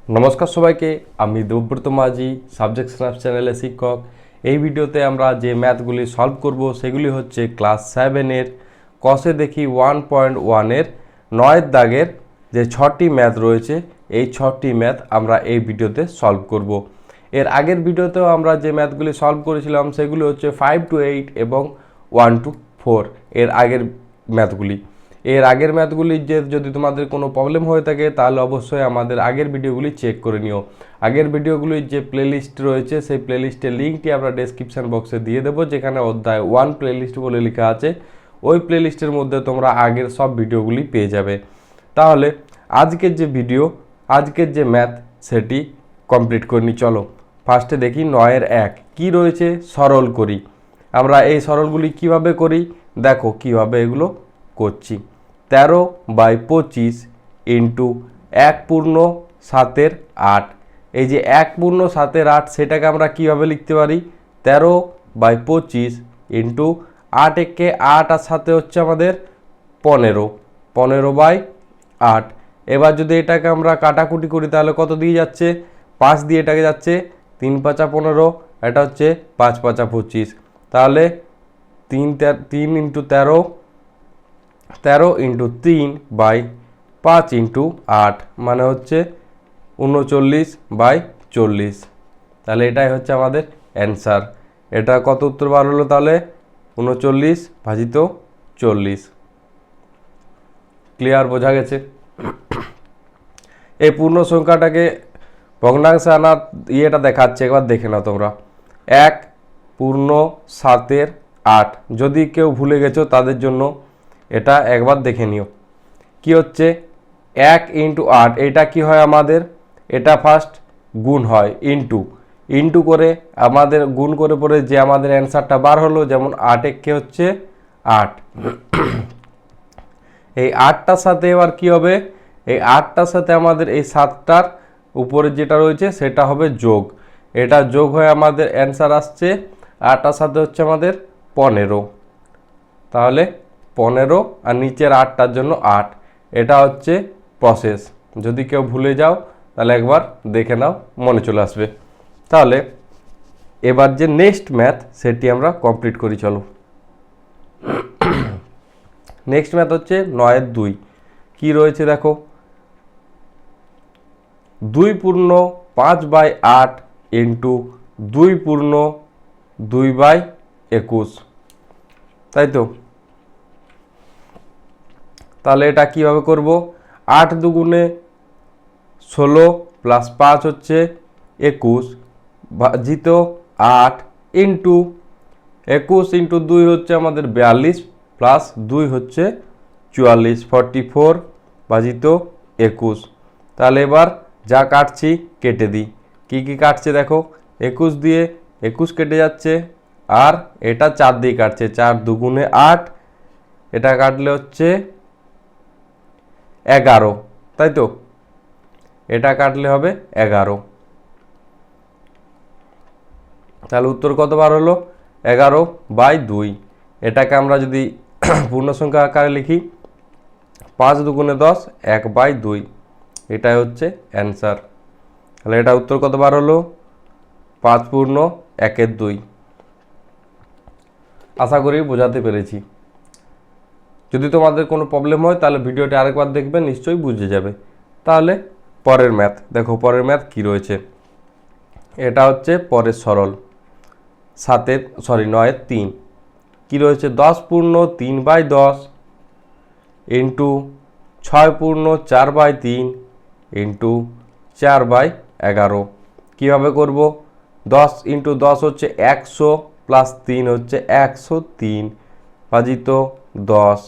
নমস্কার সবাইকে, আমি দেবব্রত মাঝি, সাবজেক্ট স্ন্যাপ চ্যানেলের শিক্ষক। এই ভিডিওতে আমরা যে ম্যাথগুলি সলভ করব সেগুলি হচ্ছে ক্লাস 7-এর কষে দেখি 1.1-এর 9 দাগের যে 6টি ম্যাথ রয়েছে, এই 6টি ম্যাথ আমরা এই ভিডিওতে সলভ করব। এর আগের ভিডিওতেও আমরা যে ম্যাথগুলি সলভ করেছিলাম সেগুলি হচ্ছে 5 to 8 এবং 1 to 4 এর আগের ম্যাথগুলি। এর আগের ম্যাথগুলি যে যদি তোমাদের কোনো প্রবলেম হয়ে থাকে তাহলে অবশ্যই আমাদের আগের ভিডিওগুলি চেক করে নিও। আগের ভিডিওগুলির যে প্লেলিস্ট রয়েছে সেই প্লেলিস্টের লিঙ্কটি আমরা ডেসক্রিপশান বক্সে দিয়ে দেবো, যেখানে অধ্যায় 1 প্লেলিস্ট বলে লেখা আছে। ওই প্লেলিস্টের মধ্যে তোমরা আগের সব ভিডিওগুলি পেয়ে যাবে। তাহলে আজকের যে ভিডিও, আজকের যে ম্যাথ সেটি কমপ্লিট করে নিই। চলো ফার্স্টে দেখি 9-এর 1 কী রয়েছে, সরল করি। আমরা এই সরলগুলি কিভাবে করি দেখো কিভাবে এগুলো করছি। 13/25 ইন্টু 1/7-8। এই যে 1/7-8 সেটাকে আমরা কিভাবে লিখতে পারি, 13/25 ইন্টু 8 একে 8 আর সাথে হচ্ছে আমাদের 15, 15/8। এবার যদি এটাকে আমরা কাটাকুটি করি তাহলে কত দিয়ে যাচ্ছে, 5 দিয়ে এটাকে যাচ্ছে, 3 × 5 = 15, এটা হচ্ছে 5 × 5 = 25। তাহলে 3 × 13, 13 × 3/5 × 8 মানে হচ্ছে 39/40। তাহলে এটাই হচ্ছে আমাদের অ্যান্সার। এটা কত উত্তর বার হলো তাহলে, 39/40। ক্লিয়ার, বোঝা গেছে? এই পূর্ণ সংখ্যাটাকে ভগ্নাংশে আনার ইয়েটা দেখাচ্ছে, একবার দেখে নাও তোমরা। 1/7-8 যদি কেউ ভুলে গেছো তাদের জন্য এটা একবার দেখে নিও। কি হচ্ছে 1 × 8, এটা কি হয় আমাদের, এটা ফার্স্ট গুণ হয়, ইন্টু করে আমাদের গুণ করে পরে যে আমাদের অ্যান্সারটা বার হলো, যেমন 8 একে হচ্ছে 8। এই 8টার সাথে এবার কি হবে, এই 8টার সাথে আমাদের এই 7টার উপরে যেটা রয়েছে সেটা হবে যোগ। এটা যোগ হয়ে আমাদের অ্যান্সার আসছে 8টার সাথে হচ্ছে আমাদের 15। তাহলে 15 আর নিচের 8টার জন্য 8। এটা হচ্ছে প্রসেস। যদি কেউ ভুলে যাও তাহলে একবার দেখে নাও, মনে চলে আসবে। তাহলে এবার যে নেক্সট ম্যাথ সেটি আমরা কমপ্লিট করি। চলো নেক্সট ম্যাথ হচ্ছে 9-এর 2 কি রয়েছে দেখো, 2/5/8 ইন্টু 2/2/21, তাই তো? তাহলে এটা কিভাবে করব, 8 দুগুণে 16 প্লাস 5 হচ্ছে 21 ভাজিত 8 ইন্টু 21 × 2 হচ্ছে আমাদের 42 প্লাস 2 হচ্ছে 44, 44 ভাজিত 21। তাহলে এবার যা কাটছি কেটে দিই। কি কি কাটছে দেখো, 21 দিয়ে 21 কেটে যাচ্ছে, আর এটা 4 দিয়ে কাটছে, 4 দুগুণে 8, এটা কাটলে হচ্ছে 11, তাই তো? এটা কাটলে হবে 11। তাহলে উত্তর কত বার হলো, 11/2। এটাকে আমরা যদি পূর্ণ সংখ্যা আকারে লিখি, 5 দুগুণে 10, 1/2। এটাই হচ্ছে অ্যান্সার। তাহলে এটা উত্তর কত বার হলো, 5/1/2। আশা করি বোঝাতে পেরেছি। যদি তোমাদের কোনো প্রবলেম হয় তাহলে ভিডিওটি আরেকবার দেখবে, নিশ্চয়ই বুঝে যাবে। তাহলে পরের ম্যাথ দেখো, পরের ম্যাথ কি রয়েছে। এটা হচ্ছে পরের সরল 9-এর 3 কি রয়েছে, 10/3/10 ইন্টু 6/4/3 ইন্টু 4/11। কীভাবে করব, 10 × 10 হচ্ছে 100 প্লাস 3 হচ্ছে 103 ভাজিত 10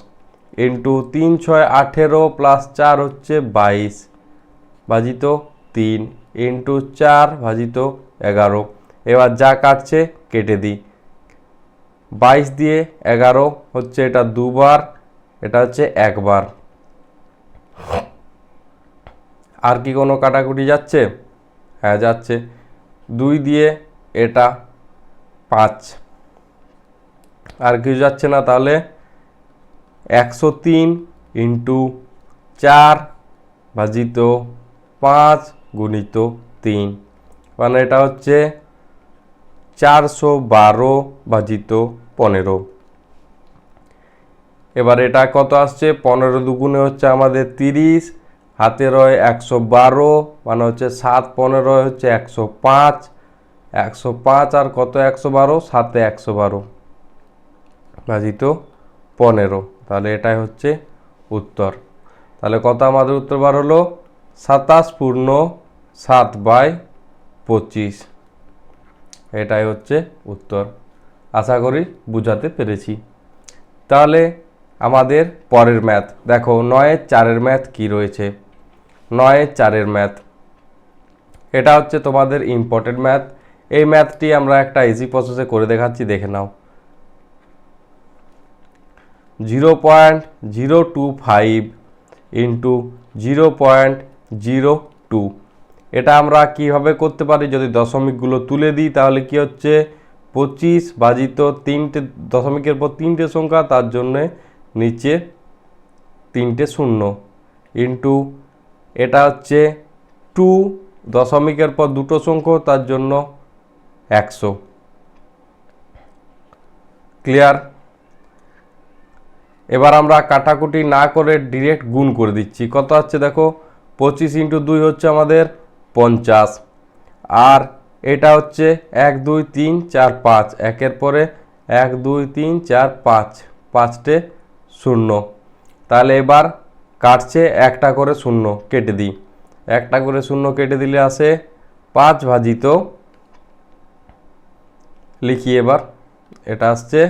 ইন্টু 3 × 6 = 18 প্লাস 4 হচ্ছে 22 ভাজিত 3 ইন্টু 4 ভাজিত 11। এবার যা কাটছে কেটে দিই। 22 দিয়ে 11 হচ্ছে এটা দুবার, এটা হচ্ছে একবার। আর কি কোনো কাটাকুটি যাচ্ছে? হ্যাঁ যাচ্ছে। 2 দিয়ে এটা 5, আর কিছু যাচ্ছে না। তাহলে 103 ইন্টু 4 ভাজিত 5 গুণিত 3, মানে এটা হচ্ছে 412 ভাজিত 15। এবার এটা কত আসছে, 15 দুগুণে হচ্ছে আমাদের 30, হাতে রয় 112, মানে হচ্ছে 7 15 হচ্ছে 105, 105 আর কত 112, 7 112 ভাজিত 15। তাহলে এটাই হচ্ছে উত্তর। তাহলে কত আমাদের উত্তর বার হলো 27 পূর্ণ 7/25। এটাই হচ্ছে উত্তর। আশা করি বুঝাতে পেরেছি। তাহলে আমাদের পরের ম্যাথ দেখো, 9-এর 4-এর ম্যাথ কি রয়েছে। 9-এর 4-এর ম্যাথ, এটা হচ্ছে তোমাদের ইম্পর্টেন্ট ম্যাথ। এই ম্যাথটি আমরা একটা ইজি প্রসেসে করে দেখাচ্ছি, দেখে নাও। 0.025 ইন্টু 0.02, এটা আমরা কিভাবে করতে পারি, যদি দশমিকগুলো তুলে দিই তাহলে কি হচ্ছে 25 ভাজিত 3টে দশমিকের পর 3টে সংখ্যা, তার জন্যে নিচে 3টে শূন্য, ইন্টু এটা হচ্ছে 2 দশমিকের পর 2টো সংখ্যা, তার জন্য 100। ক্লিয়ার? এবার আমরা কাটাকুটি না করে ডিরেক্ট গুণ করে দিচ্ছি। কত হচ্ছে দেখো, 25 ইন্টু 2 হচ্ছে আমাদের 50, আর এটা হচ্ছে 1 2 3 4 5, একের পরে 1 2 3 4 5, 5টে শূন্য। তাহলে এবার কাটছে একটা করে শূন্য, কেটে দিই। একটা করে শূন্য কেটে দিলে আসে 5 ভাজিত, লিখি এবার, এটা আসছে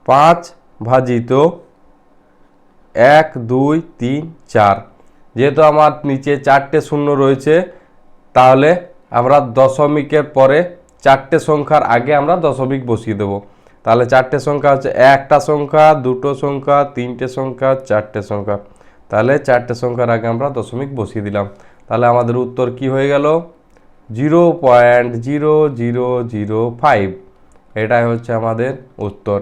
5 ভাজিত 1 2 3 4। যেহেতু আমার নিচে 4টে শূন্য রয়েছে, তাহলে আমরা দশমিকের পরে 4টে সংখ্যার আগে আমরা দশমিক বসিয়ে দেবো। তাহলে 4টে সংখ্যা হচ্ছে, একটা সংখ্যা, দুটো সংখ্যা, 3টে সংখ্যা, 4টে সংখ্যা। তাহলে 4টে সংখ্যার আগে আমরা দশমিক বসিয়ে দিলাম। তাহলে আমাদের উত্তর কি হয়ে গেল, 0.0005। এটাই হচ্ছে আমাদের উত্তর।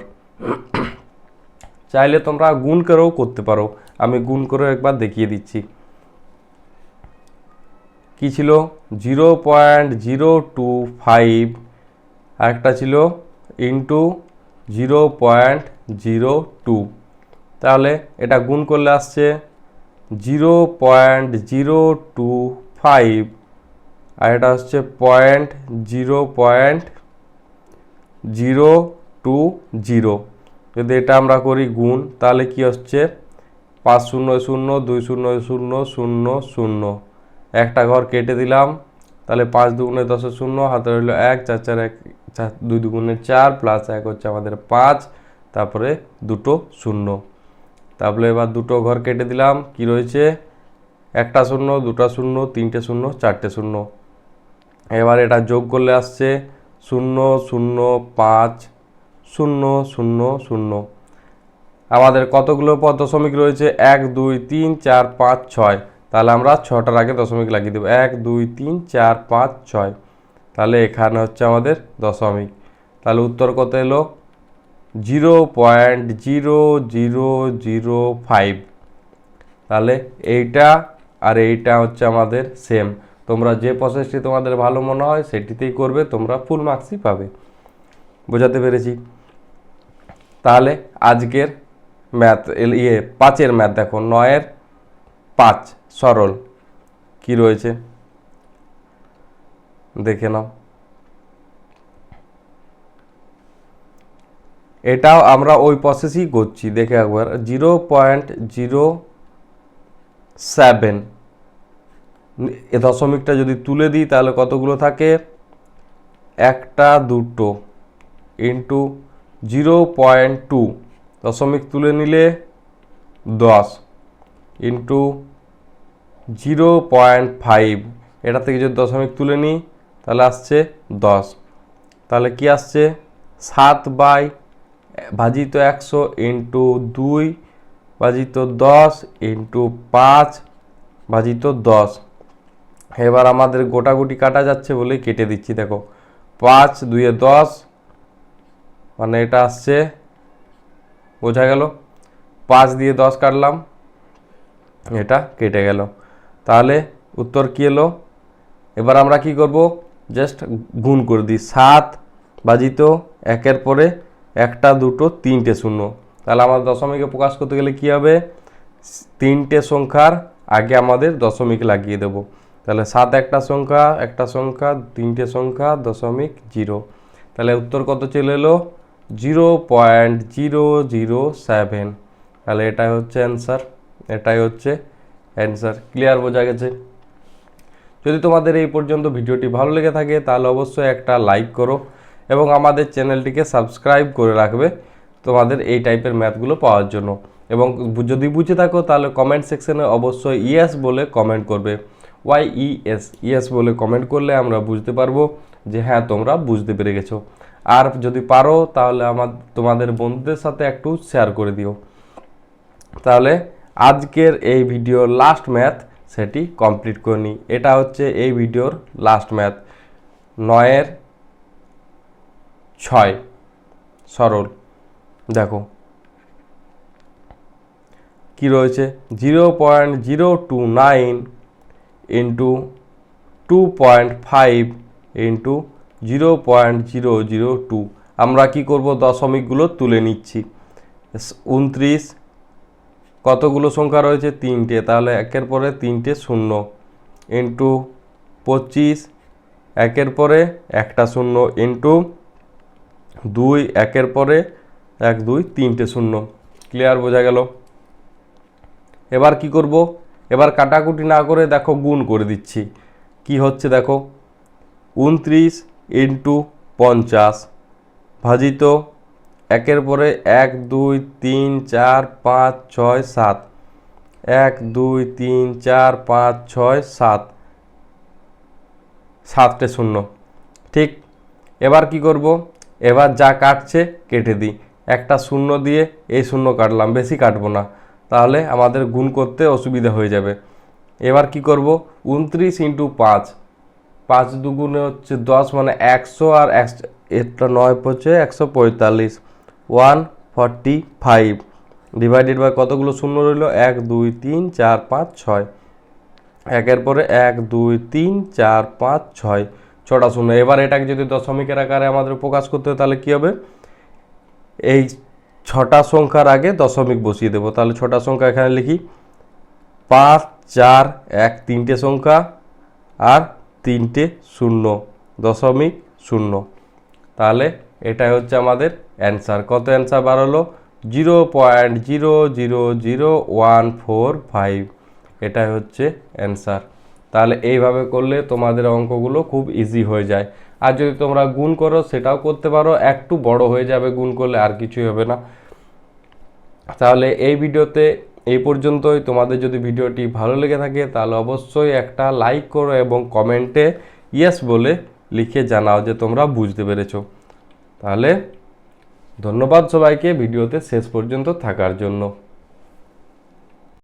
চাইলে তোমরা গুণ করেও করতে পারো, আমি গুণ করেও একবার দেখিয়ে দিচ্ছি। কি ছিল, 0.025, আরেকটা ছিল ইন্টু 0.02। তাহলে এটা গুণ করলে আসছে 0.025, আর এটা হচ্ছে 0.020। যদি এটা আমরা করি গুণ, তাহলে কি হচ্ছে 5 0 0 2 0 0 0 0, একটা ঘর কেটে দিলাম। তাহলে 5 দুগুণে 10 শূন্য, হাতে রইল 1, 4 4 1, 2 দুগুণে 4, প্লাস 1 হচ্ছে আমাদের 5, তারপরে দুটো শূন্য। তারপরে এবার দুটো ঘর কেটে দিলাম, কি রয়েছে, একটা শূন্য, দুটা শূন্য, 3টে শূন্য, 4টে শূন্য। এবার এটা যোগ করলে আসছে 0 0 5 0 0 0। আমাদের কতগুলো পর দশমিক রয়েছে, 1 2 3 4 5 6। তাহলে আমরা 6টার আগে দশমিক লাগিয়ে দেবো, 1 2 3 4 5 6। তাহলে এখানে হচ্ছে আমাদের দশমিক। তাহলে উত্তর কত এলো, 0.0005। তাহলে এইটা আর এইটা হচ্ছে আমাদের সেম। তোমরা যে প্রসেসটি তোমাদের ভালো মনে হয় সেটিতেই করবে, তোমরা ফুল মার্কসই পাবে। বোঝাতে পেরেছি? তাহলে আজকের ম্যাথ 5-এর ম্যাথ দেখো, 9-এর 5 সরল কি রয়েছে দেখে নাও। এটাও আমরা ওই প্রসেসই করছি, দেখে একবার। 0.07, এ দশমিকটা যদি তুলে দিই তাহলে কতগুলো থাকে, একটা দুটো, ইন্টু 0.2, দশমিক তুলে নিলে 10, ইন্টু 0.5, এটা থেকে যদি দশমিক তুলে নিই তাহলে আসছে 10। তাহলে কি আসছে, 7 ভাজিত 100 ইন্টু 2 ভাজিত 10 ইন্টু 5 ভাজিত 10। এবার আমাদের গোটাগুটি কাটা যাচ্ছে বলেই কেটে দিচ্ছি। দেখো 5 2 10, মানে এটা আসছে, বোঝা গেল, 5 দিয়ে 10 কাটলাম, এটা কেটে গেল। তাহলে উত্তর কী এলো? এবার আমরা কি করব, জাস্ট গুণ করে দিই। 7 ভাজিত 1-এর পরে 1টা 2টো 3টে শূন্য। তাহলে আমার দশমিকে প্রকাশ করতে গেলে কি হবে, 3টে সংখ্যার আগে আমাদের দশমিক লাগিয়ে দেব। তাহলে 7 একটা সংখ্যা 3টে সংখ্যা দশমিক 0। তাহলে উত্তর কত চলে এলো? 0.007। তাহলে এটাই হচ্ছে অ্যান্সার, এটাই হচ্ছে অ্যান্সার। ক্লিয়ার, বোঝা গেছে? যদি তোমাদের এই পর্যন্ত ভিডিওটি ভালো লেগে থাকে তাহলে অবশ্যই একটা লাইক করো এবং আমাদের চ্যানেলটিকে সাবস্ক্রাইব করে রাখবে তোমাদের এই টাইপের ম্যাথগুলো পাওয়ার জন্য। এবং যদি বুঝে থাকো তাহলে কমেন্ট সেকশনে অবশ্যই ইয়েস বলে কমেন্ট করবে। ইয়েস বলে কমেন্ট করলে আমরা বুঝতে পারবো যে হ্যাঁ তোমরা বুঝতে পেরে গেছো। আর যদি পারো তাহলে তোমাদের বন্ধুদের সাথে একটু শেয়ার করে দিও। তাহলে আজকের এই ভিডিওর লাস্ট ম্যাথ সেটি কমপ্লিট করে নিই। এটা হচ্ছে এই ভিডিওর লাস্ট ম্যাথ, 9-এর 6 সরল। দেখো কি রয়েছে, 0.029 ইন্টু 2.5 ইন্টু 0.002। আমরা কি করব, দশমিকগুলো তুলে নিচ্ছি। 29 কতগুলো সংখ্যা রয়েছে, 3টে, তাহলে 1-এর পরে 3টে শূন্য ইন্টু 25 1-এর পরে 1টা শূন্য ইন্টু 2 1-এর পরে 1 2 3টে শূন্য। ক্লিয়ার, বোঝা গেল? এবার কি করব, এবার কাটাকুটি না করে দেখো গুণ করে দিচ্ছি। কি হচ্ছে দেখো, 29 ইন্টু 50 ভাজিত 1-এর পরে 1 2 3 4 5 6 7, 1 2 3 4 5 6 7, 7টে শূন্য। ঠিক, এবার কি করব, এবার যা কাটছে কেটে দিই। একটা শূন্য দিয়ে এই শূন্য কাটলাম, বেশি কাটবো না, তাহলে আমাদের গুণ করতে অসুবিধা হয়ে যাবে। এবার কি করব, 29 ইন্টু 5, 5 দুগুণে হচ্ছে 10, মানে 100, আর এটা 9 হচ্ছে 145, 145 ডিভাইডেড বাই কতগুলো শূন্য রইল, 1 2 3 4 5 6, 1-এর পরে 1 2 3 4 5 6, 6টা শূন্য। এবার এটাকে যদি দশমিকের আকারে আমাদের প্রকাশ করতে হয় তাহলে কি হবে, এই 6টা সংখ্যার আগে দশমিক বসিয়ে দেবো। তাহলে 6টা সংখ্যা এখানে লিখি, 5 4 1 3টে সংখ্যা আর 3টে শূন্য, দশমিক শূন্য। তাহলে এটাই হচ্ছে আমাদের অ্যান্সার। কত অ্যান্সার বার হলো, 0.000145। এটাই হচ্ছে অ্যান্সার। তাহলে এইভাবে করলে তোমাদের অঙ্কগুলো খুব ইজি হয়ে যায়। আর যদি তোমরা গুণ করো সেটাও করতে পারো, একটু বড় হয়ে যাবে গুণ করলে, আর কিছুই হবে না। তাহলে এই ভিডিওতে এই পর্যন্তই। তোমাদের যদি ভিডিওটি ভালো লেগে থাকে তাহলে অবশ্যই একটা লাইক করো এবং কমেন্টে ইয়েস বলে লিখে জানাও যে তোমরা বুঝতে পেরেছো। তাহলে ধন্যবাদ সবাইকে ভিডিওতে শেষ পর্যন্ত থাকার জন্য।